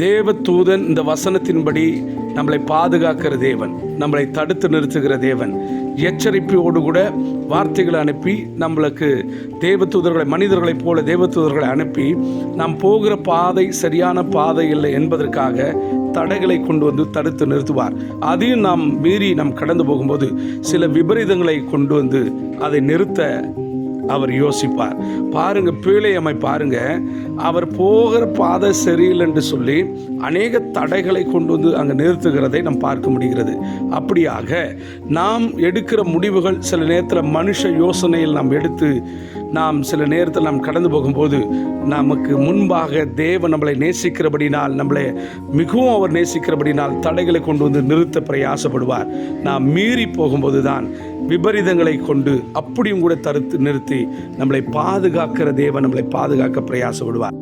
தேவதூதன் இந்த வசனத்தின்படி நம்மளை பாதுகாக்கிற தேவன், நம்மளை தடுத்து நிறுத்துகிற தேவன். எச்சரிப்போடு கூட வார்த்தைகளை அனுப்பி நம்மளுக்கு தேவதூதர்களை, மனிதர்களைப் போல தேவதூதர்களை அனுப்பி நாம் போகிற பாதை சரியான பாதை இல்லை என்பதற்காக தடைகளை கொண்டு வந்து தடுத்து நிறுத்துவார். அதையும் நாம் மீறி நாம் கடந்து போகும்போது சில விபரீதங்களை கொண்டு வந்து அதை நிறுத்த அவர் யோசிப்பார். பாருங்க, பீழையம்மை பாருங்க, அவர் போகிற பாதை சரியில்லை என்று சொல்லி அநேக தடைகளை கொண்டு வந்து அங்கே நிறுத்துகிறதை நாம் பார்க்க முடிகிறது. அப்படியாக நாம் எடுக்கிற முடிவுகள் சில நேரத்தில் மனுஷ யோசனையில் நாம் எடுத்து நாம் சில நேரத்தில் நாம் கடந்து போகும்போது நமக்கு முன்பாக தேவன் நம்மளை நேசிக்கிறபடினால், நம்மளை மிகவும் அவர் நேசிக்கிறபடினால் தடைகளை கொண்டு வந்து நிறுத்த பிரயாசப்படுவார். நாம் மீறி போகும்போது தான் விபரீதங்களை கொண்டு அப்படியும் கூட தடுத்து நிறுத்தி நம்மளை பாதுகாக்கிற தேவன் நம்மளை பாதுகாக்க பிரயாசப்படுவார்.